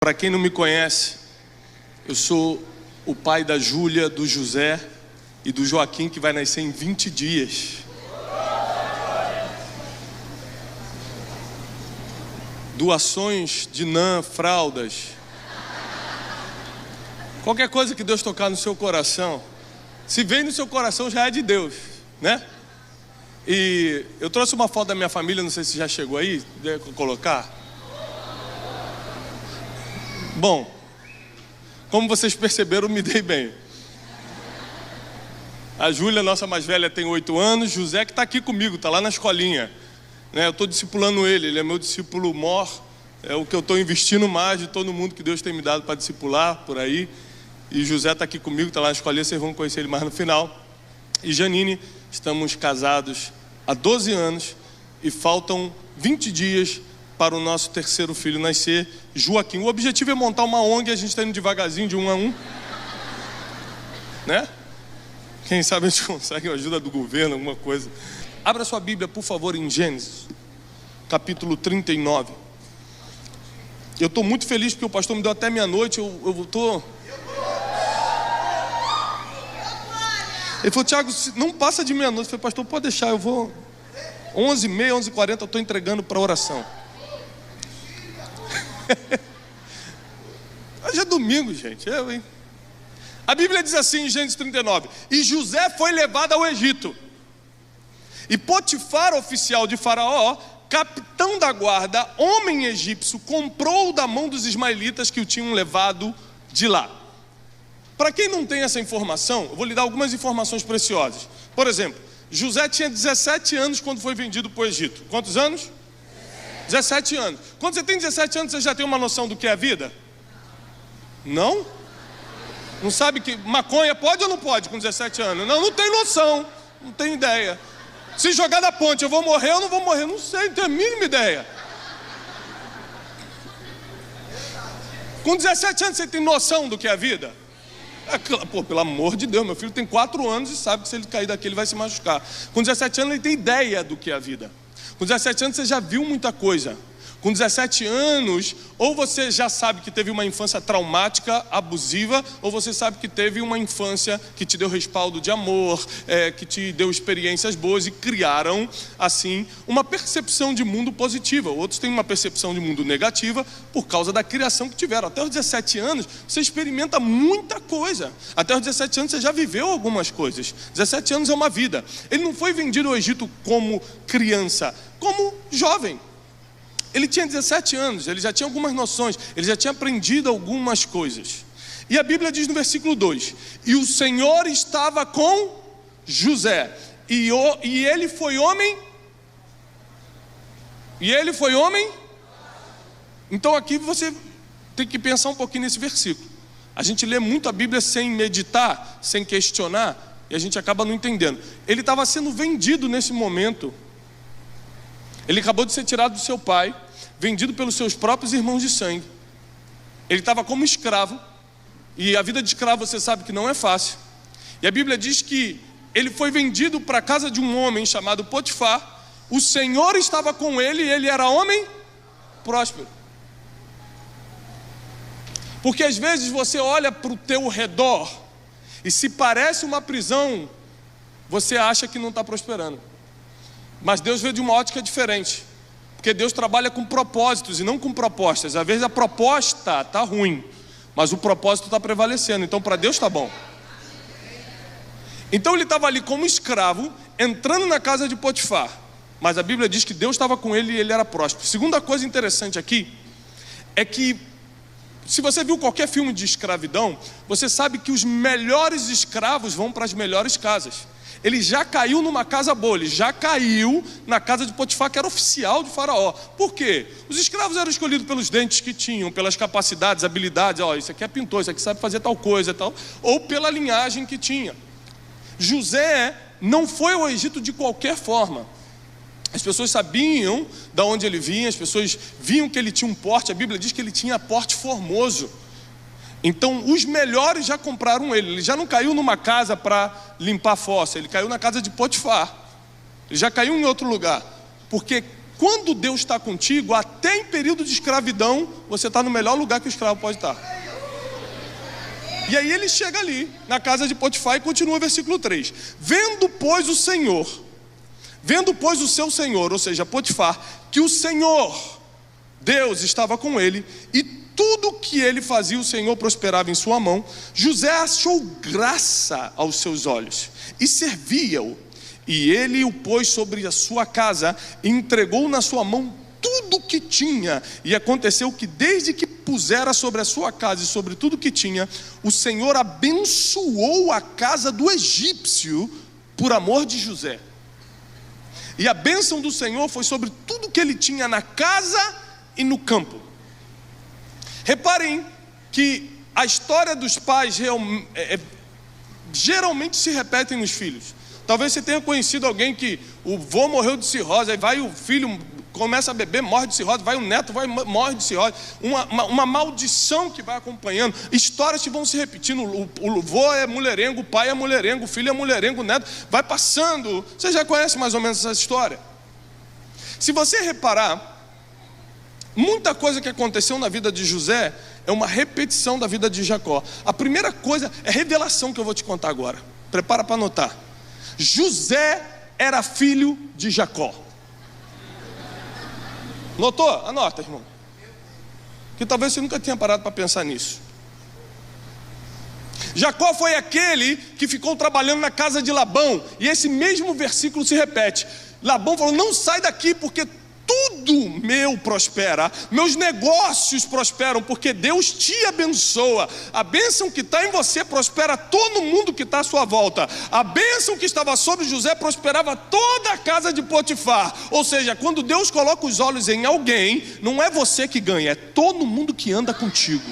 Para quem não me conhece, eu sou o pai da Júlia, do José e do Joaquim, que vai nascer em 20 dias. Doações de NAN, fraldas. Qualquer coisa que Deus tocar no seu coração, se vem no seu coração já é de Deus, né? E eu trouxe uma foto da minha família, não sei se já chegou aí, devo colocar. Bom, como vocês perceberam, eu me dei bem. A Júlia, nossa mais velha, tem 8 anos. José que está aqui comigo, está lá na escolinha, né? Eu estou discipulando ele é meu discípulo mor. É o que eu estou investindo mais de todo mundo que Deus tem me dado para discipular por aí. E José está aqui comigo, está lá na escolinha, vocês vão conhecer ele mais no final. E Janine, estamos casados há 12 anos e faltam 20 dias para o nosso terceiro filho nascer, Joaquim. O objetivo é montar uma ONG, a gente está indo devagarzinho, de 1 a 1, né? Quem sabe a gente consegue a ajuda do governo, alguma coisa. Abra sua Bíblia, por favor, em Gênesis, capítulo 39. Eu estou muito feliz porque o pastor me deu até meia-noite. Eu estou... Ele falou: Tiago, não passa de meia-noite. Eu falei: pastor, pode deixar, eu vou 11h30, 11h40, eu estou entregando para oração. Hoje é domingo, gente. Hein? A Bíblia diz assim em Gênesis 39: e José foi levado ao Egito, e Potifar, oficial de Faraó, capitão da guarda, homem egípcio, comprou-o da mão dos ismaelitas que o tinham levado de lá. Para quem não tem essa informação, eu vou lhe dar algumas informações preciosas. Por exemplo, José tinha 17 anos quando foi vendido para o Egito. Quantos anos? 17 anos. Quando você tem 17 anos, você já tem uma noção do que é a vida? Não? Não sabe que maconha pode ou não pode com 17 anos? Não tem noção, não tem ideia. Se jogar da ponte, eu vou morrer ou não vou morrer? Não sei, não tenho a mínima ideia. Com 17 anos, você tem noção do que é a vida? Pô, pelo amor de Deus, meu filho tem 4 anos e sabe que se ele cair daqui, ele vai se machucar. Com 17 anos, ele tem ideia do que é a vida. Com 17 anos você já viu muita coisa. Com 17 anos, ou você já sabe que teve uma infância traumática, abusiva, ou você sabe que teve uma infância que te deu respaldo de amor, que te deu experiências boas e criaram, assim, uma percepção de mundo positiva. Outros têm uma percepção de mundo negativa por causa da criação que tiveram. Até os 17 anos, você experimenta muita coisa. Até os 17 anos, você já viveu algumas coisas. 17 anos é uma vida. Ele não foi vendido ao Egito como criança, como jovem. Ele tinha 17 anos, ele já tinha algumas noções, ele já tinha aprendido algumas coisas. E a Bíblia diz no versículo 2: e o Senhor estava com José, e ele foi homem. E ele foi homem. Então aqui você tem que pensar um pouquinho nesse versículo. A gente lê muito a Bíblia sem meditar, sem questionar, e a gente acaba não entendendo. Ele estava sendo vendido nesse momento. Ele acabou de ser tirado do seu pai, vendido pelos seus próprios irmãos de sangue. Ele estava como escravo, e a vida de escravo você sabe que não é fácil. E a Bíblia diz que ele foi vendido para a casa de um homem chamado Potifar. O Senhor estava com ele e ele era homem próspero. Porque às vezes você olha para o teu redor e se parece uma prisão, você acha que não está prosperando. Mas Deus vê de uma ótica diferente, porque Deus trabalha com propósitos e não com propostas. Às vezes a proposta está ruim, mas o propósito está prevalecendo. Então para Deus está bom. Então ele estava ali como escravo, entrando na casa de Potifar, mas a Bíblia diz que Deus estava com ele e ele era próspero. Segunda coisa interessante aqui é que, se você viu qualquer filme de escravidão, você sabe que os melhores escravos vão para as melhores casas. Ele já caiu numa casa boa, ele já caiu na casa de Potifar, que era oficial de Faraó. Por quê? Os escravos eram escolhidos pelos dentes que tinham, pelas capacidades, habilidades. Isso aqui é pintor, isso aqui sabe fazer tal coisa, tal, ou pela linhagem que tinha. José não foi ao Egito de qualquer forma. As pessoas sabiam de onde ele vinha, as pessoas viam que ele tinha um porte. A Bíblia diz que ele tinha porte formoso. Então os melhores já compraram ele já não caiu numa casa para limpar a fossa, ele caiu na casa de Potifar, ele já caiu em outro lugar, porque quando Deus está contigo, até em período de escravidão, você está no melhor lugar que o escravo pode estar. E aí ele chega ali, na casa de Potifar, e continua o versículo 3. Vendo, pois, o seu senhor, ou seja, Potifar, que o Senhor, Deus, estava com ele, e tudo que ele fazia, o Senhor prosperava em sua mão, José achou graça aos seus olhos, e servia-o. E ele o pôs sobre a sua casa, e entregou na sua mão tudo o que tinha. E aconteceu que desde que pusera sobre a sua casa e sobre tudo que tinha, o Senhor abençoou a casa do egípcio por amor de José. E a bênção do Senhor foi sobre tudo que ele tinha na casa e no campo. Reparem que a história dos pais geralmente se repetem nos filhos. Talvez você tenha conhecido alguém que o vô morreu de cirrose, aí vai o filho, começa a beber, morre de cirrose, vai o neto, morre de cirrose. Uma maldição que vai acompanhando. Histórias que vão se repetindo. O vô é mulherengo, o pai é mulherengo, o filho é mulherengo, o neto vai passando. Você já conhece mais ou menos essa história? Se você reparar, muita coisa que aconteceu na vida de José é uma repetição da vida de Jacó. A primeira coisa é revelação que eu vou te contar agora. Prepara para anotar. José era filho de Jacó. Notou? Anota, irmão. Que talvez você nunca tenha parado para pensar nisso. Jacó foi aquele que ficou trabalhando na casa de Labão. E esse mesmo versículo se repete. Labão falou: não sai daqui, porque tudo meu prospera, meus negócios prosperam, porque Deus te abençoa. A bênção que está em você prospera todo mundo que está à sua volta. A bênção que estava sobre José prosperava toda a casa de Potifar. Ou seja, quando Deus coloca os olhos em alguém, não é você que ganha, é todo mundo que anda contigo.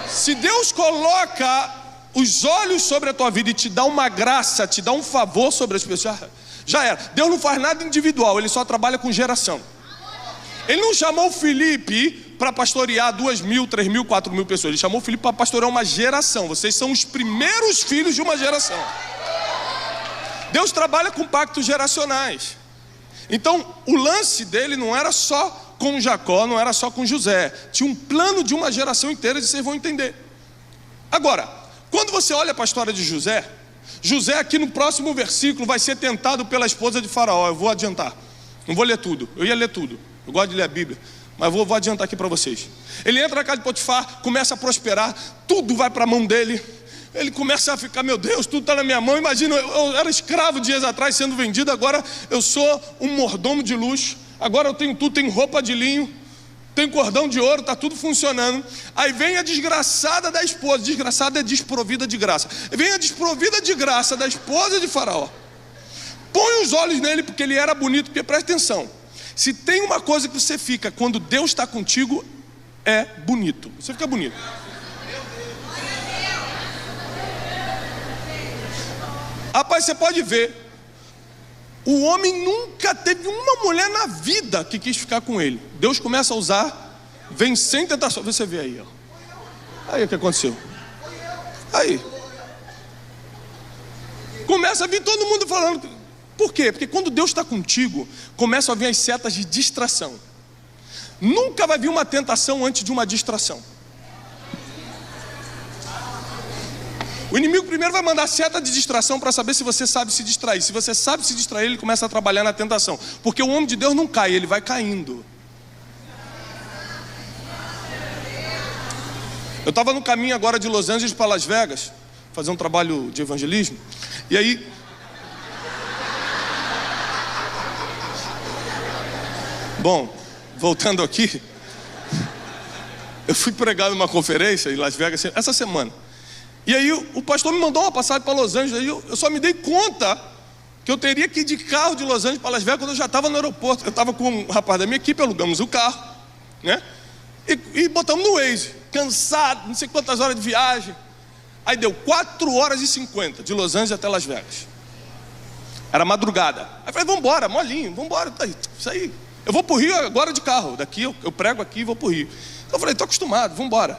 Se Deus coloca os olhos sobre a tua vida e te dá uma graça, te dá um favor sobre as pessoas, já era. Deus não faz nada individual, Ele só trabalha com geração. Ele não chamou Felipe para pastorear 2.000, 3.000, 4.000 pessoas. Ele chamou Felipe para pastorear uma geração. Vocês são os primeiros filhos de uma geração. Deus trabalha com pactos geracionais. Então o lance dele não era só com Jacó, não era só com José. Tinha um plano de uma geração inteira, e vocês vão entender. Agora, quando você olha para a história de José, José aqui no próximo versículo vai ser tentado pela esposa de Faraó. Eu vou adiantar, não vou ler tudo, eu ia ler tudo, eu gosto de ler a Bíblia, mas vou adiantar aqui para vocês. Ele entra na casa de Potifar, começa a prosperar, tudo vai para a mão dele. Ele começa a ficar: meu Deus, tudo está na minha mão. Imagina, eu era escravo dias atrás sendo vendido, agora eu sou um mordomo de luxo, agora eu tenho tudo, tenho roupa de linho, tem cordão de ouro, está tudo funcionando. Aí vem a desgraçada da esposa. Desgraçada é desprovida de graça. Vem a desprovida de graça da esposa de Faraó. Põe os olhos nele, porque ele era bonito. Porque presta atenção, se tem uma coisa que você fica quando Deus está contigo, é bonito. Você fica bonito. Rapaz, você pode ver, o homem nunca teve uma mulher na vida que quis ficar com ele. Deus começa a usar, vem sem tentação. Você vê aí, ó. Aí o que aconteceu? Aí começa a vir todo mundo falando. Por quê? Porque quando Deus está contigo, começam a vir as setas de distração. Nunca vai vir uma tentação antes de uma distração. O inimigo primeiro vai mandar seta de distração para saber se você sabe se distrair. Se você sabe se distrair, ele começa a trabalhar na tentação. Porque o homem de Deus não cai, ele vai caindo. Eu estava no caminho agora de Los Angeles para Las Vegas, fazer um trabalho de evangelismo. E aí, bom, voltando aqui, eu fui pregar numa conferência em Las Vegas essa semana. E aí o pastor me mandou uma passagem para Los Angeles. Aí eu só me dei conta que eu teria que ir de carro de Los Angeles para Las Vegas quando eu já estava no aeroporto. Eu estava com um rapaz da minha equipe, alugamos o carro, né? E botamos no Waze, cansado, não sei quantas horas de viagem. Aí deu 4h50 de Los Angeles até Las Vegas. Era madrugada. Aí eu falei: vamos embora, molinho, vamos embora, tá aí, isso aí. Eu vou para o Rio agora de carro, daqui eu prego aqui e vou para o Rio. Então eu falei: estou acostumado, vamos embora.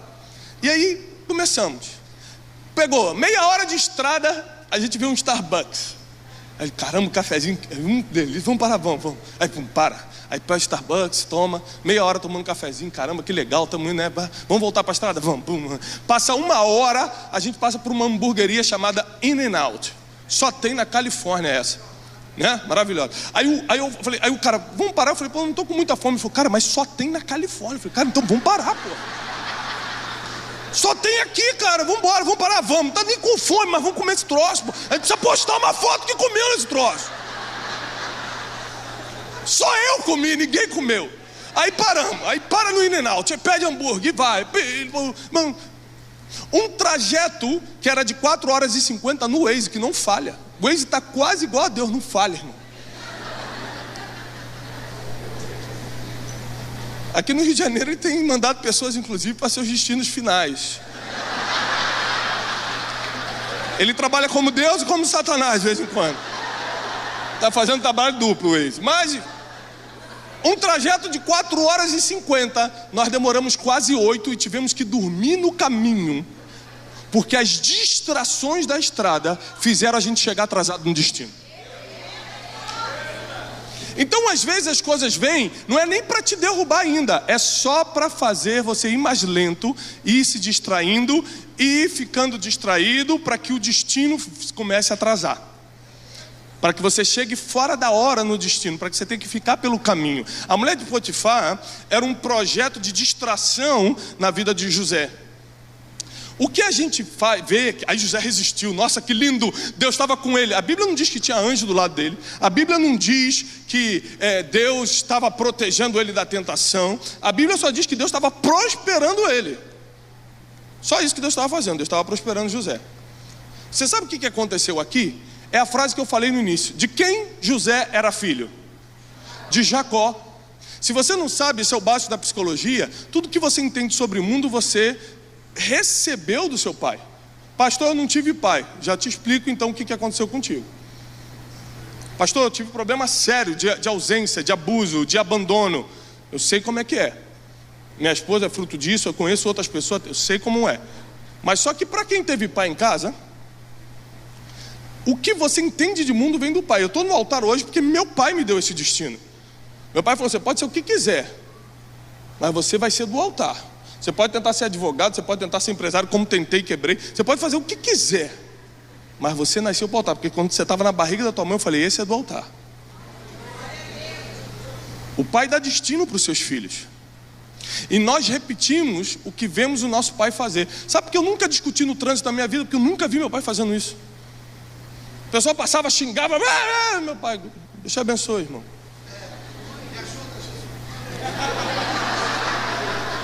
E aí começamos. Pegou meia hora de estrada, a gente viu um Starbucks. Aí, caramba, cafezinho, delícia, vamos. Aí, pum, para. Aí, para Starbucks, toma, meia hora tomando cafezinho, caramba, que legal, tamo, né? Vamos voltar para a estrada? Vamos, pum. Passa uma hora, a gente passa por uma hamburgueria chamada In-N-Out. Só tem na Califórnia essa, né? Maravilhosa. Aí eu falei, aí o cara, vamos parar? Eu falei, pô, não tô com muita fome. Ele falou, cara, mas só tem na Califórnia. Eu falei, cara, então vamos parar, pô. Só tem aqui, cara, vamos parar, vamos. Não tá nem com fome, mas vamos comer esse troço, pô. A gente precisa postar uma foto que comeu esse troço. Só eu comi, ninguém comeu. Aí paramos, aí para no In-N-Out, pede hambúrguer e vai. Um trajeto que era de 4 horas e 50 no Waze, que não falha. O Waze está quase igual a Deus, não falha, irmão. Aqui no Rio de Janeiro ele tem mandado pessoas, inclusive, para seus destinos finais. Ele trabalha como Deus e como Satanás, de vez em quando. Está fazendo trabalho duplo, Waze. Mas um trajeto de 4 horas e 50, nós demoramos quase 8 e tivemos que dormir no caminho, porque as distrações da estrada fizeram a gente chegar atrasado no destino. Então, às vezes as coisas vêm, não é nem para te derrubar ainda, é só para fazer você ir mais lento, ir se distraindo e ficando distraído para que o destino comece a atrasar. Para que você chegue fora da hora no destino, para que você tenha que ficar pelo caminho. A mulher de Potifar era um projeto de distração na vida de José. O que a gente vê, aí José resistiu, nossa que lindo, Deus estava com ele. A Bíblia não diz que tinha anjo do lado dele. A Bíblia não diz que Deus estava protegendo ele da tentação. A Bíblia só diz que Deus estava prosperando ele. Só isso que Deus estava fazendo, Deus estava prosperando José. Você sabe o que aconteceu aqui? É a frase que eu falei no início. De quem José era filho? De Jacó. Se você não sabe, esse é o básico da psicologia. Tudo que você entende sobre o mundo, você recebeu do seu pai. Pastor, eu não tive pai. Já te explico então o que aconteceu contigo. Pastor, eu tive problema sério de ausência, de abuso, de abandono. Eu sei como é que é. Minha esposa é fruto disso, eu conheço outras pessoas, eu sei como é. Mas só que para quem teve pai em casa, o que você entende de mundo vem do pai. Eu estou no altar hoje porque meu pai me deu esse destino. Meu pai falou, você pode ser o que quiser, mas você vai ser do altar. Você pode tentar ser advogado, você pode tentar ser empresário, como tentei e quebrei. Você pode fazer o que quiser, mas você nasceu para o altar. Porque quando você estava na barriga da tua mãe, eu falei, esse é do altar. O pai dá destino para os seus filhos. E nós repetimos o que vemos o nosso pai fazer. Sabe por que eu nunca discuti no trânsito da minha vida? Porque eu nunca vi meu pai fazendo isso. A pessoa passava, xingava, meu pai, Deus te abençoe, irmão.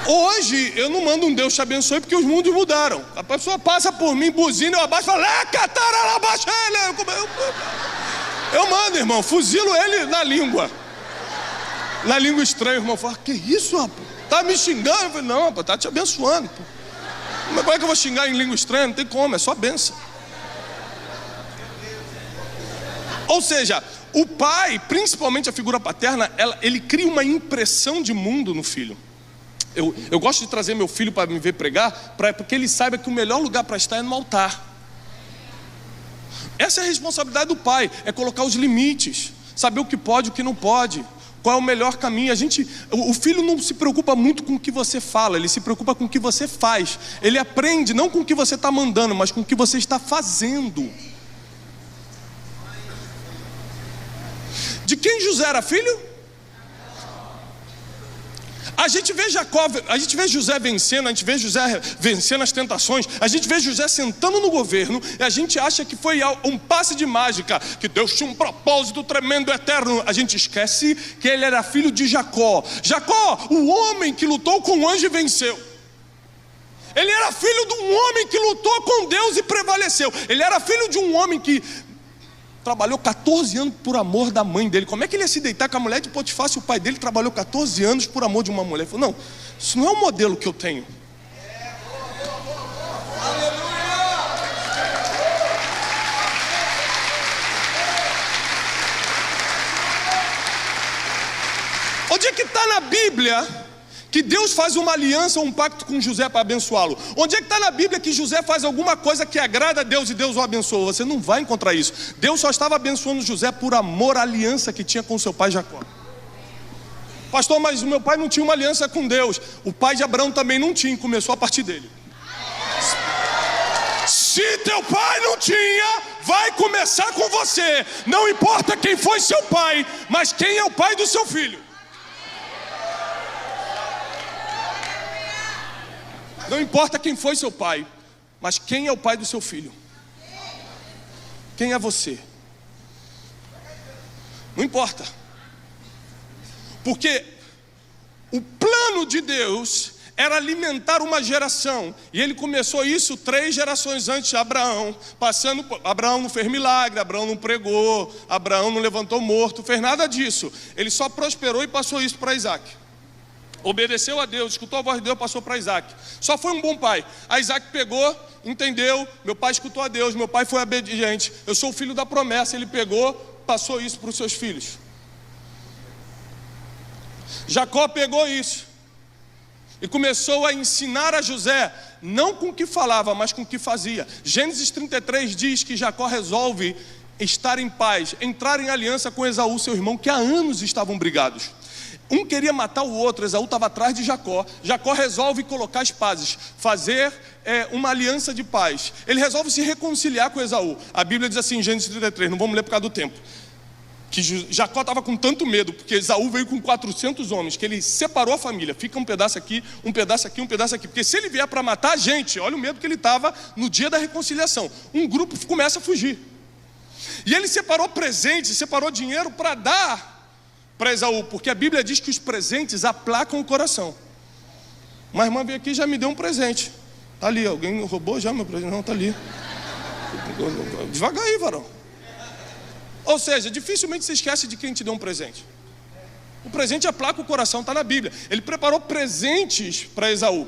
Hoje eu não mando um Deus te abençoe porque os mundos mudaram. A pessoa passa por mim, buzina, eu abaixo e falo, eu mando, irmão, fuzilo ele na língua estranha. O irmão fala, que isso, rapaz? Tá me xingando? Eu falei, não, rapaz, tá te abençoando, pô. Mas como é que eu vou xingar em língua estranha? Não tem como, é só bênção. Ou seja, o pai, principalmente a figura paterna, ele cria uma impressão de mundo no filho. Eu gosto de trazer meu filho para me ver pregar, porque ele saiba que o melhor lugar para estar é no altar. Essa é a responsabilidade do pai, é colocar os limites, saber o que pode e o que não pode, qual é o melhor caminho. O filho não se preocupa muito com o que você fala, ele se preocupa com o que você faz. Ele aprende não com o que você está mandando, mas com o que você está fazendo. De quem José era filho? A gente vê José vencendo, a gente vê José vencendo as tentações, a gente vê José sentando no governo, e a gente acha que foi um passe de mágica, que Deus tinha um propósito tremendo, eterno. A gente esquece que ele era filho de Jacó. Jacó, o homem que lutou com o anjo e venceu. Ele era filho de um homem que lutou com Deus e prevaleceu. Ele era filho de um homem que trabalhou 14 anos por amor da mãe dele. Como é que ele ia se deitar com a mulher de Potifar se o pai dele trabalhou 14 anos por amor de uma mulher? Ele falou, não, isso não é o modelo que eu tenho. Onde é que está na Bíblia que Deus faz uma aliança, um pacto com José para abençoá-lo. Onde é que está na Bíblia que José faz alguma coisa que agrada a Deus e Deus o abençoa? Você não vai encontrar isso. Deus só estava abençoando José por amor à aliança que tinha com seu pai Jacó. Pastor, mas o meu pai não tinha uma aliança com Deus. O pai de Abraão também não tinha, começou a partir dele. Se teu pai não tinha, vai começar com você. Não importa quem foi seu pai, mas quem é o pai do seu filho. Não importa quem foi seu pai, mas quem é o pai do seu filho. Quem é você? Não importa. Porque o plano de Deus era alimentar uma geração. E ele começou isso 3 gerações antes de Abraão. Abraão não fez milagre, Abraão não pregou, Abraão não levantou morto, fez nada disso. Ele só prosperou e passou isso para Isaac. Obedeceu a Deus, escutou a voz de Deus, passou para Isaac. Só foi um bom pai. Aí Isaac pegou, entendeu, meu pai escutou a Deus, meu pai foi obediente, eu sou o filho da promessa. Ele pegou, passou isso para os seus filhos. Jacó pegou isso e começou a ensinar a José, não com o que falava, mas com o que fazia. Gênesis 33 diz que Jacó resolve estar em paz, entrar em aliança com Esaú, seu irmão, que há anos estavam brigados. Um queria matar o outro, Esaú estava atrás de Jacó. Jacó resolve colocar as pazes, fazer uma aliança de paz. Ele resolve se reconciliar com Esaú. A Bíblia diz assim em Gênesis 33, não vamos ler por causa do tempo, que Jacó estava com tanto medo, porque Esaú veio com 400 homens, que ele separou a família, fica um pedaço aqui, um pedaço aqui, um pedaço aqui, porque se ele vier para matar a gente, olha o medo que ele estava no dia da reconciliação, um grupo começa a fugir, e ele separou presentes, separou dinheiro para dar para Esaú, porque a Bíblia diz que os presentes aplacam o coração. Uma irmã veio aqui e já me deu um presente, está ali, alguém roubou já meu presente? Não, está ali, devagar aí, varão. Ou seja, dificilmente você esquece de quem te deu um presente. O presente aplaca o coração, está na Bíblia. Ele preparou presentes para Esaú.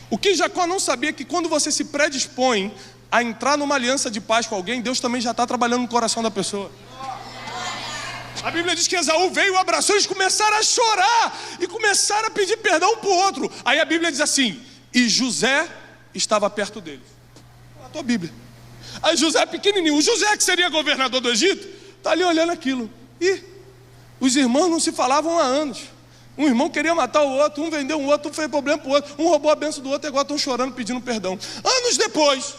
O que Jacó não sabia é que quando você se predispõe a entrar numa aliança de paz com alguém, Deus também já está trabalhando no coração da pessoa. A Bíblia diz que Esaú veio, abraçou, eles começaram a chorar e começaram a pedir perdão um para o outro. Aí a Bíblia diz assim, e José estava perto deles. A tua Bíblia. Aí José pequenininho, o José que seria governador do Egito, está ali olhando aquilo. E os irmãos não se falavam há anos. Um irmão queria matar o outro, um vendeu o outro, um fez problema para o outro, um roubou a bênção do outro e agora estão chorando, pedindo perdão. Anos depois,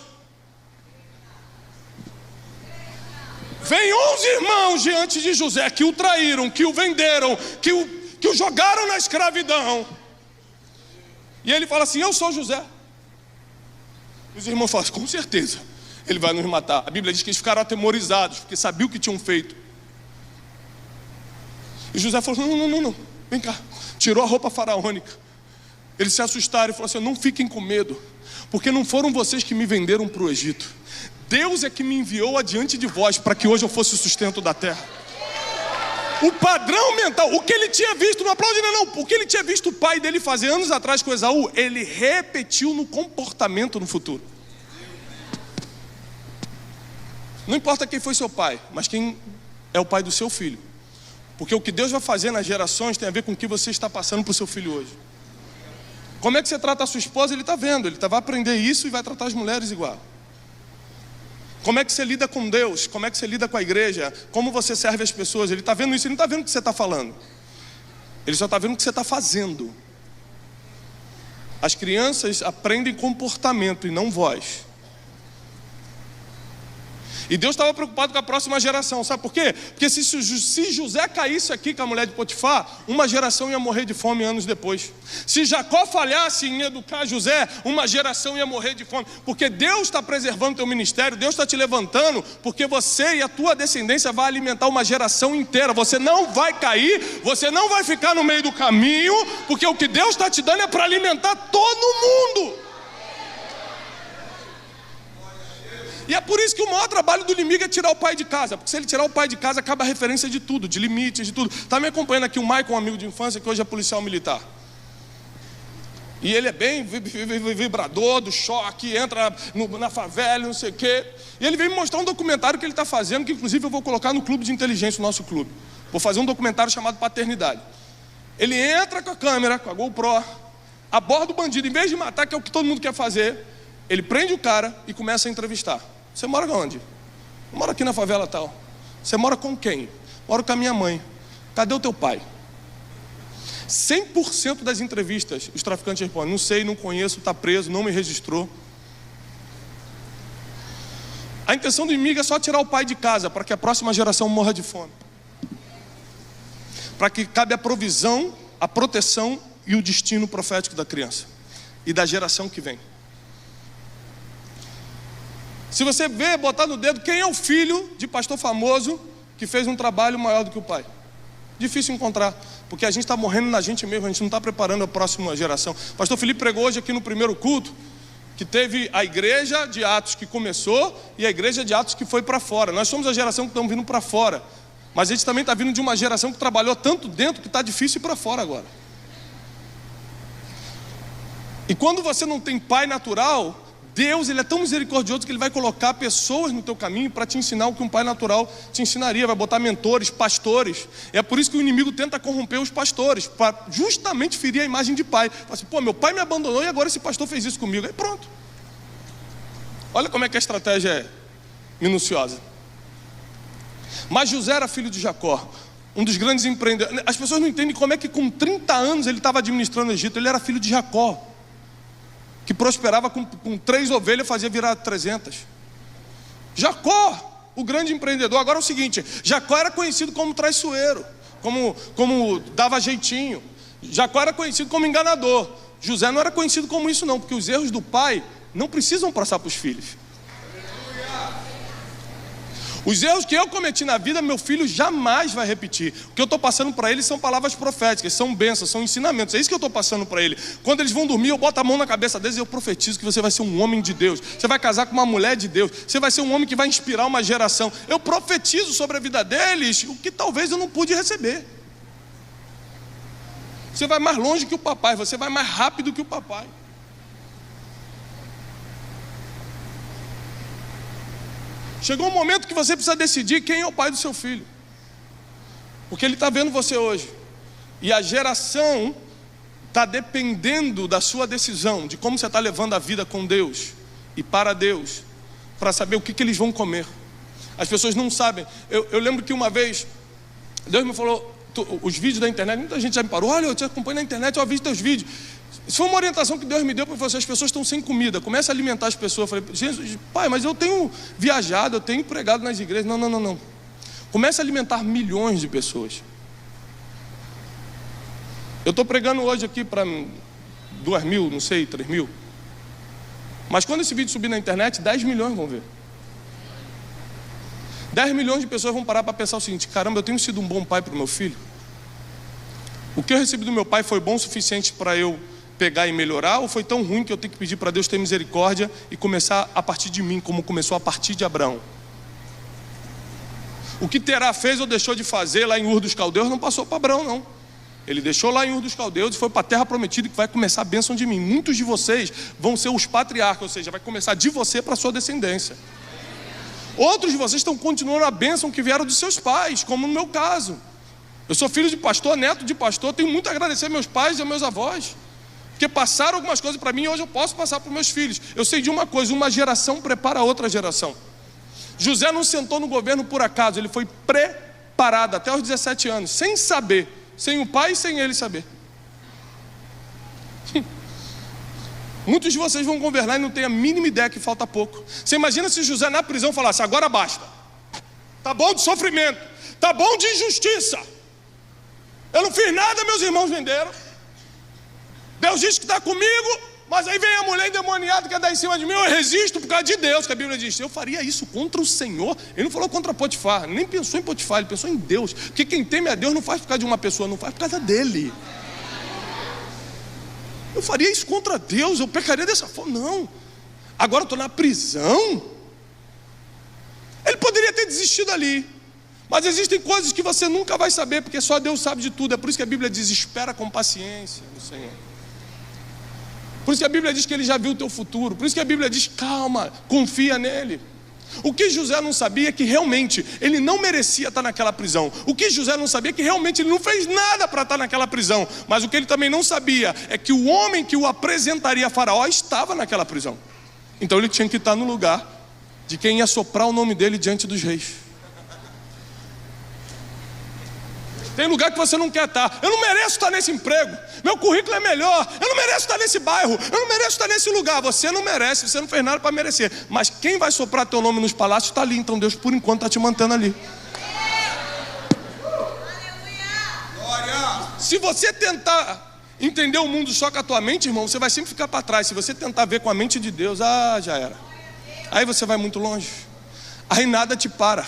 vem 11 irmãos diante de José que o traíram, que o venderam, que o jogaram na escravidão. E ele fala assim, eu sou José. Os irmãos falam, com certeza ele vai nos matar. A Bíblia diz que eles ficaram atemorizados, porque sabiam o que tinham feito. E José falou, não, vem cá. Tirou a roupa faraônica. Eles se assustaram e falaram assim, não fiquem com medo, porque não foram vocês que me venderam para o Egito. Deus é que me enviou adiante de vós, para que hoje eu fosse o sustento da terra. O padrão mental, o que ele tinha visto, não aplaude não, o que ele tinha visto o pai dele fazer anos atrás com Esaú, ele repetiu no comportamento no futuro. Não importa quem foi seu pai, mas quem é o pai do seu filho. Porque o que Deus vai fazer nas gerações tem a ver com o que você está passando para o seu filho hoje. Como é que você trata a sua esposa? Ele está vendo, ele vai aprender isso e vai tratar as mulheres igual. Como é que você lida com Deus? Como é que você lida com a igreja? Como você serve as pessoas? Ele está vendo isso, ele não está vendo o que você está falando. Ele só está vendo o que você está fazendo. As crianças aprendem comportamento e não voz. E Deus estava preocupado com a próxima geração, sabe por quê? Porque se José caísse aqui com a mulher de Potifar, uma geração ia morrer de fome anos depois. Se Jacó falhasse em educar José, uma geração ia morrer de fome. Porque Deus está preservando o teu ministério, Deus está te levantando, porque você e a tua descendência vai alimentar uma geração inteira. Você não vai cair, você não vai ficar no meio do caminho, porque o que Deus está te dando é para alimentar todo mundo. E é por isso que o maior trabalho do inimigo é tirar o pai de casa. Porque se ele tirar o pai de casa, acaba a referência de tudo, de limites, de tudo. Está me acompanhando aqui o Michael, um amigo de infância, que hoje é policial militar. E ele é bem vibrador do choque, entra na favela, não sei o quê. E ele veio me mostrar um documentário que ele está fazendo, que inclusive eu vou colocar no clube de inteligência, o nosso clube. Vou fazer um documentário chamado Paternidade. Ele entra com a câmera, com a GoPro, aborda o bandido, em vez de matar, que é o que todo mundo quer fazer, ele prende o cara e começa a entrevistar. Você mora onde? Eu moro aqui na favela tal. Você mora com quem? Moro com a minha mãe. Cadê o teu pai? 100% das entrevistas, os traficantes respondem: não sei, não conheço, está preso, não me registrou. A intenção do inimigo é só tirar o pai de casa, para que a próxima geração morra de fome. Para que cabe a provisão, a proteção e o destino profético da criança e da geração que vem. Se você vê, botar no dedo, quem é o filho de pastor famoso que fez um trabalho maior do que o pai? Difícil encontrar, porque a gente está morrendo na gente mesmo, a gente não está preparando a próxima geração. O pastor Felipe pregou hoje aqui no primeiro culto, que teve a igreja de Atos que começou e a igreja de Atos que foi para fora. Nós somos a geração que estamos vindo para fora, mas a gente também está vindo de uma geração que trabalhou tanto dentro que está difícil ir para fora agora. E quando você não tem pai natural, Deus, Ele é tão misericordioso que Ele vai colocar pessoas no teu caminho para te ensinar o que um pai natural te ensinaria. Vai botar mentores, pastores. É por isso que o inimigo tenta corromper os pastores, para justamente ferir a imagem de pai. Fala assim: pô, meu pai me abandonou e agora esse pastor fez isso comigo. Aí pronto. Olha como é que a estratégia é minuciosa. Mas José era filho de Jacó, um dos grandes empreendedores. As pessoas não entendem como é que com 30 anos ele estava administrando o Egito. Ele era filho de Jacó, que prosperava com 3 ovelhas, fazia virar 300. Jacó, o grande empreendedor. Agora é o seguinte: Jacó era conhecido como traiçoeiro, como dava jeitinho. Jacó era conhecido como enganador. José não era conhecido como isso não, porque os erros do pai não precisam passar para os filhos. Os erros que eu cometi na vida, meu filho jamais vai repetir. O que eu estou passando para ele são palavras proféticas, são bênçãos, são ensinamentos. É isso que eu estou passando para ele. Quando eles vão dormir, eu boto a mão na cabeça deles e eu profetizo que você vai ser um homem de Deus. Você vai casar com uma mulher de Deus. Você vai ser um homem que vai inspirar uma geração. Eu profetizo sobre a vida deles o que talvez eu não pude receber. Você vai mais longe que o papai, você vai mais rápido que o papai. Chegou um momento que você precisa decidir quem é o pai do seu filho, porque ele está vendo você hoje, e a geração está dependendo da sua decisão, de como você está levando a vida com Deus e para Deus, para saber o que eles vão comer. As pessoas não sabem. Eu lembro que uma vez Deus me falou, os vídeos da internet, muita gente já me parou: olha, eu te acompanho na internet, eu vi teus vídeos. Isso foi uma orientação que Deus me deu para você. As pessoas estão sem comida, começa a alimentar as pessoas. Eu falei: Jesus, pai, mas eu tenho viajado, eu tenho pregado nas igrejas. Não. Começa a alimentar milhões de pessoas. Eu estou pregando hoje aqui para 2.000, não sei, 3.000. Mas quando esse vídeo subir na internet, 10 milhões vão ver. 10 milhões de pessoas vão parar para pensar o seguinte: caramba, eu tenho sido um bom pai para o meu filho? O que eu recebi do meu pai foi bom o suficiente para eu pegar e melhorar, ou foi tão ruim que eu tenho que pedir para Deus ter misericórdia e começar a partir de mim, como começou a partir de Abraão? O que Terá fez ou deixou de fazer lá em Ur dos Caldeus não passou para Abraão, não. Ele deixou lá em Ur dos Caldeus e foi para a terra prometida, que vai começar a bênção de mim. Muitos de vocês vão ser os patriarcas, ou seja, vai começar de você para a sua descendência. Outros de vocês estão continuando a bênção que vieram dos seus pais, como no meu caso. Eu sou filho de pastor, neto de pastor, tenho muito a agradecer aos meus pais e aos meus avós, porque passaram algumas coisas para mim e hoje eu posso passar para os meus filhos. Eu sei de uma coisa: uma geração prepara a outra geração. José não sentou no governo por acaso, ele foi preparado até os 17 anos, sem saber, sem o pai e sem ele saber. Muitos de vocês vão governar e não têm a mínima ideia que falta pouco. Você imagina se José na prisão falasse: agora basta, tá bom de sofrimento, tá bom de injustiça, eu não fiz nada, meus irmãos venderam, Deus disse que está comigo, mas aí vem a mulher endemoniada que quer dar em cima de mim, eu resisto por causa de Deus, que a Bíblia diz. Eu faria isso contra o Senhor. Ele não falou contra Potifar, nem pensou em Potifar, ele pensou em Deus, porque quem teme a Deus não faz por causa de uma pessoa, não faz por causa dele. Eu faria isso contra Deus, eu pecaria dessa forma? Não. Agora eu estou na prisão. Ele poderia ter desistido ali, mas existem coisas que você nunca vai saber, porque só Deus sabe de tudo. É por isso que a Bíblia diz: espera com paciência no Senhor. Por isso que a Bíblia diz que Ele já viu o teu futuro. Por isso que a Bíblia diz: calma, confia nele. O que José não sabia é que realmente ele não merecia estar naquela prisão. O que José não sabia é que realmente ele não fez nada para estar naquela prisão. Mas o que ele também não sabia é que o homem que o apresentaria a Faraó estava naquela prisão. Então ele tinha que estar no lugar de quem ia soprar o nome dele diante dos reis. Tem lugar que você não quer estar. Eu não mereço estar nesse emprego. Meu currículo é melhor. Eu não mereço estar nesse bairro. Eu não mereço estar nesse lugar. Você não merece, você não fez nada para merecer. Mas quem vai soprar teu nome nos palácios está ali. Então Deus, por enquanto, está te mantendo ali. Se você tentar entender o mundo só com a tua mente, irmão, você vai sempre ficar para trás. Se você tentar ver com a mente de Deus, já era. Aí você vai muito longe. Aí nada te para.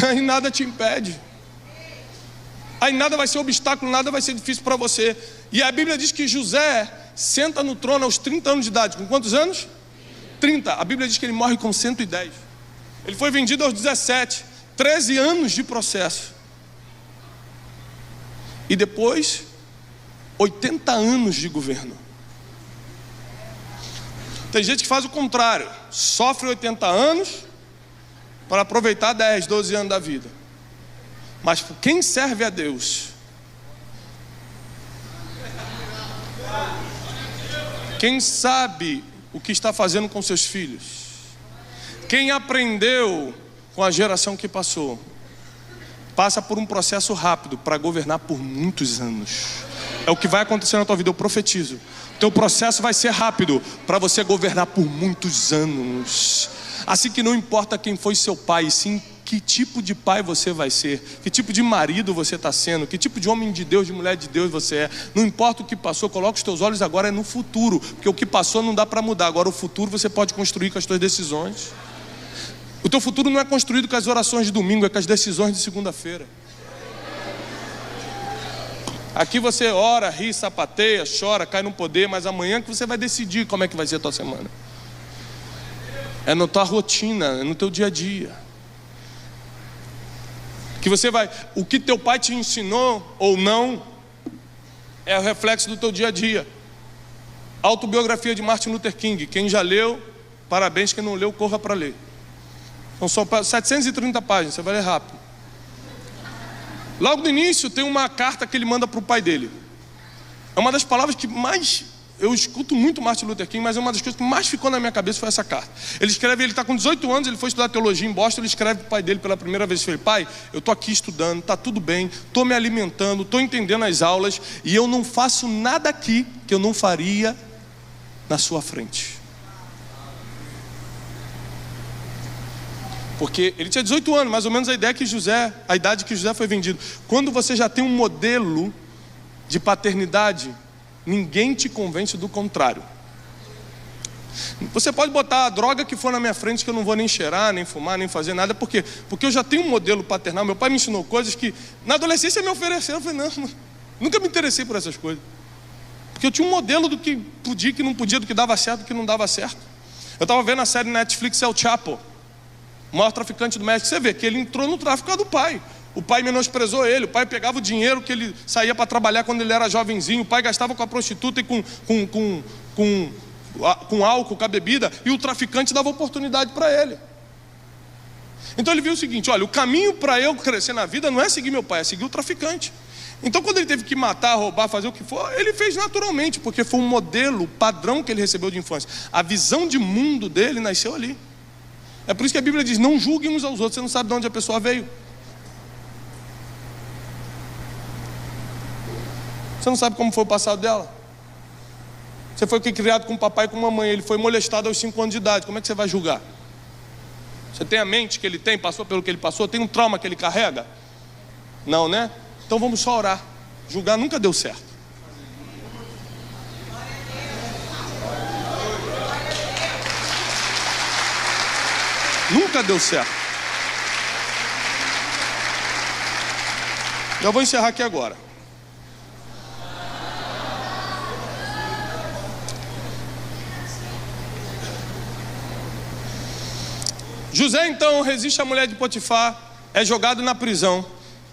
Aí nada te impede. Aí nada vai ser obstáculo, nada vai ser difícil para você. E a Bíblia diz que José senta no trono aos 30 anos de idade. Com quantos anos? 30. A Bíblia diz que ele morre com 110. Ele foi vendido aos 17. 13 anos de processo. E depois, 80 anos de governo. Tem gente que faz o contrário. Sofre 80 anos para aproveitar 10, 12 anos da vida. Mas quem serve a Deus, quem sabe o que está fazendo com seus filhos, quem aprendeu com a geração que passou, passa por um processo rápido para governar por muitos anos. É o que vai acontecer na tua vida, eu profetizo. Teu processo vai ser rápido para você governar por muitos anos. Assim que não importa quem foi seu pai, sim que tipo de pai você vai ser, que tipo de marido você está sendo, que tipo de homem de Deus, de mulher de Deus você é. Não importa o que passou, coloca os teus olhos agora no futuro, porque o que passou não dá para mudar. Agora o futuro você pode construir com as tuas decisões. O teu futuro não é construído com as orações de domingo, é com as decisões de segunda-feira. Aqui você ora, ri, sapateia, chora, cai no poder, mas amanhã que você vai decidir como é que vai ser a tua semana. É na tua rotina, é no teu dia a dia. Que você vai, o que teu pai te ensinou ou não, é o reflexo do teu dia a dia. Autobiografia de Martin Luther King. Quem já leu, parabéns. Quem não leu, corra para ler. Então são 730 páginas, você vai ler rápido. Logo no início tem uma carta que ele manda para o pai dele. É uma das palavras que mais... Eu escuto muito Martin Luther King, mas uma das coisas que mais ficou na minha cabeça foi essa carta. Ele escreve, ele está com 18 anos, ele foi estudar teologia em Boston, ele escreve para o pai dele pela primeira vez, ele fala: pai, eu estou aqui estudando, está tudo bem, estou me alimentando, estou entendendo as aulas, e eu não faço nada aqui que eu não faria na sua frente. Porque ele tinha 18 anos, mais ou menos a idade que José foi vendido. Quando você já tem um modelo de paternidade, ninguém te convence do contrário. Você pode botar a droga que for na minha frente, que eu não vou nem cheirar, nem fumar, nem fazer nada. Por quê? Porque eu já tenho um modelo paternal. Meu pai me ensinou coisas que na adolescência me ofereceram. Eu falei: não, nunca me interessei por essas coisas. Porque eu tinha um modelo do que podia, que não podia, do que dava certo, do que não dava certo. Eu estava vendo a série Netflix El Chapo, o maior traficante do México. Você vê que ele entrou no tráfico do pai. O pai menosprezou ele, o pai pegava o dinheiro que ele saía para trabalhar quando ele era jovenzinho, o pai gastava com a prostituta e com álcool, com a bebida, e o traficante dava oportunidade para ele. Então ele viu o seguinte: olha, o caminho para eu crescer na vida não é seguir meu pai, é seguir o traficante. Então quando ele teve que matar, roubar, fazer o que for, ele fez naturalmente, porque foi um modelo, padrão que ele recebeu de infância. A visão de mundo dele nasceu ali. É por isso que a Bíblia diz: não julguem uns aos outros, você não sabe de onde a pessoa veio. Você não sabe como foi o passado dela. Você foi criado com um papai e com uma mãe. Ele foi molestado aos 5 anos de idade. Como é que você vai julgar? Você tem a mente que ele tem, passou pelo que ele passou, tem um trauma que ele carrega? Não, né? Então vamos só orar. Julgar nunca deu certo. Nunca deu certo. Eu vou encerrar aqui agora. José então resiste à mulher de Potifar, é jogado na prisão.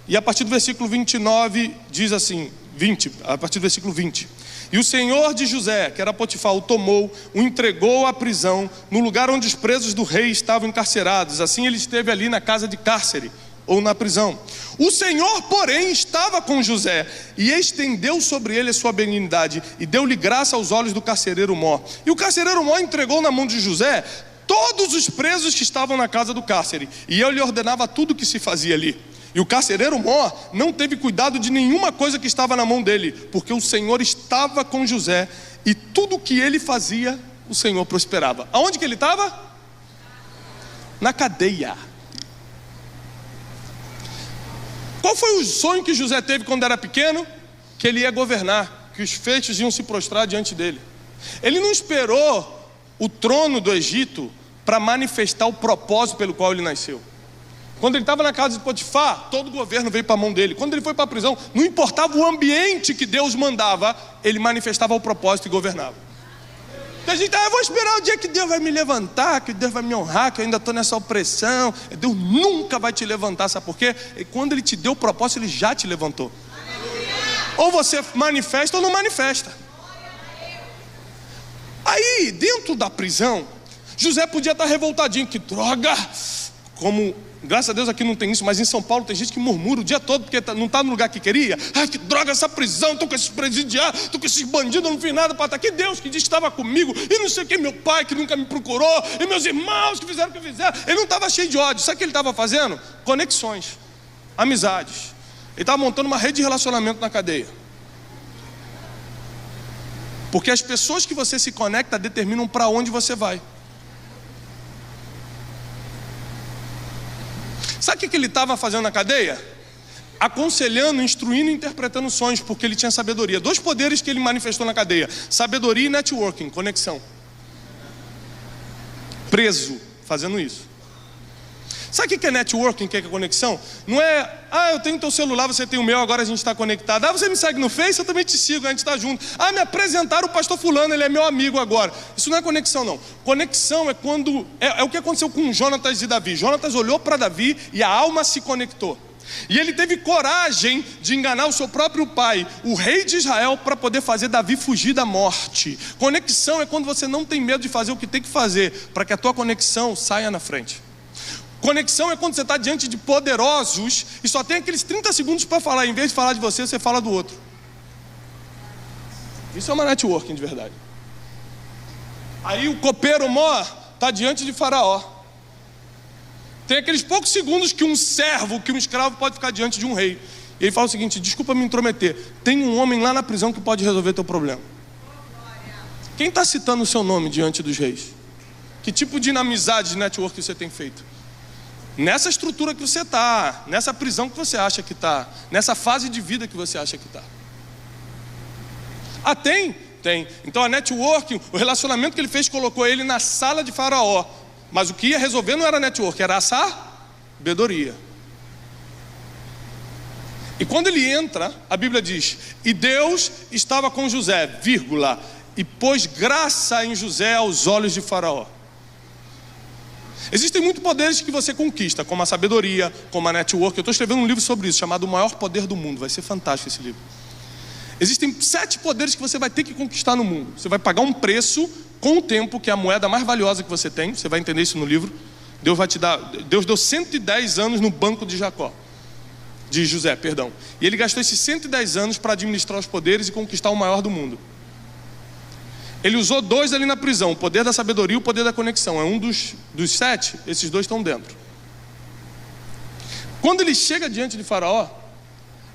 E a partir do versículo 29 diz assim, 20, a partir do versículo 20. E o senhor de José, que era Potifar, o tomou, o entregou à prisão, no lugar onde os presos do rei estavam encarcerados. Assim ele esteve ali na casa de cárcere, ou na prisão. O Senhor, porém, estava com José, e estendeu sobre ele a sua benignidade, e deu-lhe graça aos olhos do carcereiro mor. E o carcereiro mor entregou na mão de José todos os presos que estavam na casa do cárcere, e ele ordenava tudo o que se fazia ali. E o carcereiro mor não teve cuidado de nenhuma coisa que estava na mão dele, porque o Senhor estava com José, e tudo que ele fazia, o Senhor prosperava. Aonde que ele estava? Na cadeia. Qual foi o sonho que José teve quando era pequeno? Que ele ia governar, que os feixes iam se prostrar diante dele. Ele não esperou o trono do Egito para manifestar o propósito pelo qual ele nasceu. Quando ele estava na casa de Potifar, todo o governo veio para a mão dele. Quando ele foi para a prisão, não importava o ambiente que Deus mandava, ele manifestava o propósito e governava. Então a gente, eu vou esperar o dia que Deus vai me levantar, que Deus vai me honrar, que eu ainda estou nessa opressão. Deus nunca vai te levantar, sabe por quê? E quando ele te deu o propósito, ele já te levantou. Ou você manifesta ou não manifesta. Aí, dentro da prisão, José podia estar revoltadinho, que droga, como... Graças a Deus aqui não tem isso, mas em São Paulo tem gente que murmura o dia todo porque não está no lugar que queria. Ai, que droga essa prisão, estou com esses presidiários, estou com esses bandidos, não fiz nada para estar aqui. Deus que disse que estava comigo, e não sei o que, meu pai que nunca me procurou, e meus irmãos que fizeram o que fizeram. Ele não estava cheio de ódio, sabe o que ele estava fazendo? Conexões, amizades. Ele estava montando uma rede de relacionamento na cadeia. Porque as pessoas que você se conecta determinam para onde você vai. Sabe o que ele estava fazendo na cadeia? Aconselhando, instruindo e interpretando sonhos, porque ele tinha sabedoria. 2 poderes que ele manifestou na cadeia: sabedoria e networking, conexão. Preso, fazendo isso. Sabe o que é networking, o que é conexão? Não é, eu tenho teu celular, você tem o meu, agora a gente está conectado. Você me segue no Face, eu também te sigo, a gente está junto. Me apresentaram o pastor fulano, ele é meu amigo agora. Isso não é conexão não. Conexão é quando, é o que aconteceu com Jonatas e Davi. Jonatas olhou para Davi e a alma se conectou. E ele teve coragem de enganar o seu próprio pai, o rei de Israel, para poder fazer Davi fugir da morte. Conexão é quando você não tem medo de fazer o que tem que fazer, para que a tua conexão saia na frente. Conexão é quando você está diante de poderosos e só tem aqueles 30 segundos para falar. Em vez de falar de você, você fala do outro. Isso é uma networking de verdade. Aí o copeiro mor está diante de Faraó. Tem aqueles poucos segundos que um servo, que um escravo pode ficar diante de um rei. E ele fala o seguinte: desculpa me intrometer, tem um homem lá na prisão que pode resolver teu problema. Quem está citando o seu nome diante dos reis? Que tipo de amizade, de network você tem feito? Nessa estrutura que você está, nessa prisão que você acha que está, nessa fase de vida que você acha que está. Tem. Então a networking, o relacionamento que ele fez, colocou ele na sala de Faraó. Mas o que ia resolver não era network, era a sabedoria. E quando ele entra, a Bíblia diz: e Deus estava com José, vírgula, e pôs graça em José aos olhos de Faraó. Existem muitos poderes que você conquista, como a sabedoria, como a network. Eu estou escrevendo um livro sobre isso, chamado O Maior Poder do Mundo. Vai ser fantástico esse livro. Existem 7 poderes que você vai ter que conquistar no mundo. Você vai pagar um preço com o tempo, que é a moeda mais valiosa que você tem. Você vai entender isso no livro. Deus deu 110 anos no banco de José. E ele gastou esses 110 anos para administrar os poderes e conquistar o maior do mundo. Ele usou 2 ali na prisão: o poder da sabedoria e o poder da conexão. É um dos 7, esses 2 estão dentro. Quando ele chega diante de Faraó,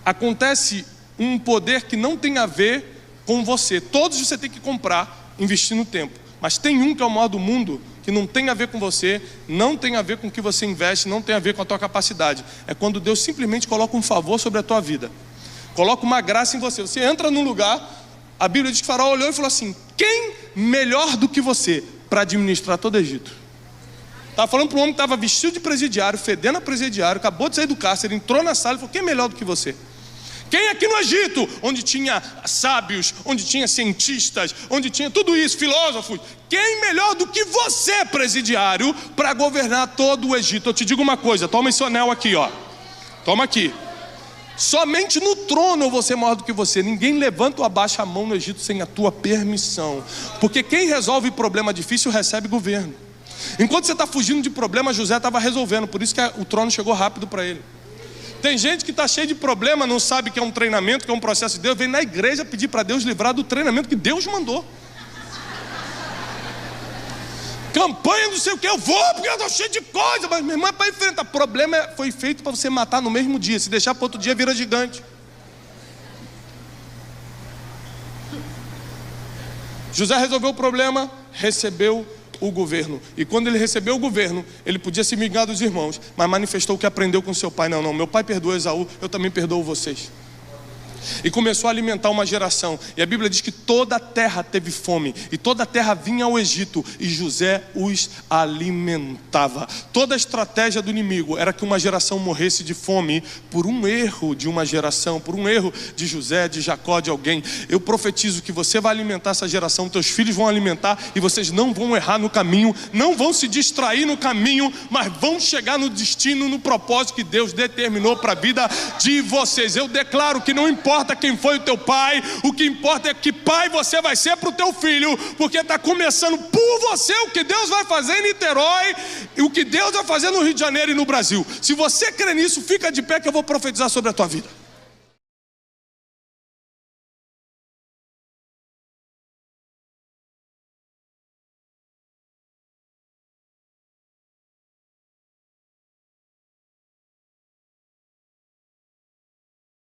acontece um poder que não tem a ver com você. Todos você tem que comprar, investindo tempo. Mas tem um que é o maior do mundo, que não tem a ver com você, não tem a ver com o que você investe, não tem a ver com a tua capacidade. É quando Deus simplesmente coloca um favor sobre a tua vida. Coloca uma graça em você. Você entra num lugar, a Bíblia diz que Faraó olhou e falou assim: quem melhor do que você para administrar todo o Egito? Estava falando para um homem que estava vestido de presidiário, fedendo a presidiário, acabou de sair do cárcere, entrou na sala e falou: quem é melhor do que você? Quem aqui no Egito, onde tinha sábios, onde tinha cientistas, onde tinha tudo isso, filósofos, quem melhor do que você, presidiário, para governar todo o Egito? Eu te digo uma coisa, toma esse anel aqui, ó. Toma aqui. Somente no trono eu vou ser maior do que você. Ninguém levanta ou abaixa a mão no Egito sem a tua permissão. Porque quem resolve problema difícil recebe governo. Enquanto você está fugindo de problema, José estava resolvendo. Por isso que o trono chegou rápido para ele. Tem gente que está cheio de problema, não sabe que é um treinamento, que é um processo de Deus. Vem na igreja pedir para Deus livrar do treinamento que Deus mandou. Campanha não sei o que, eu vou porque eu estou cheio de coisa. Mas minha irmã, é para enfrentar. Problema foi feito para você matar no mesmo dia. Se deixar para outro dia, vira gigante. José resolveu o problema, recebeu o governo. E quando ele recebeu o governo, ele podia se vingar dos irmãos, mas manifestou o que aprendeu com seu pai. Não, meu pai perdoou Esaú, eu também perdoo vocês. E começou a alimentar uma geração. E a Bíblia diz que toda a terra teve fome, e toda a terra vinha ao Egito, e José os alimentava. Toda a estratégia do inimigo era que uma geração morresse de fome por um erro de uma geração, por um erro de José, de Jacó, de alguém. Eu profetizo que você vai alimentar essa geração, teus filhos vão alimentar, e vocês não vão errar no caminho, não vão se distrair no caminho, mas vão chegar no destino, no propósito que Deus determinou para a vida de vocês. Eu declaro que não importa quem foi o teu pai, o que importa é que pai você vai ser para o teu filho, porque está começando por você o que Deus vai fazer em Niterói e o que Deus vai fazer no Rio de Janeiro e no Brasil. Se você crê nisso, fica de pé que eu vou profetizar sobre a tua vida.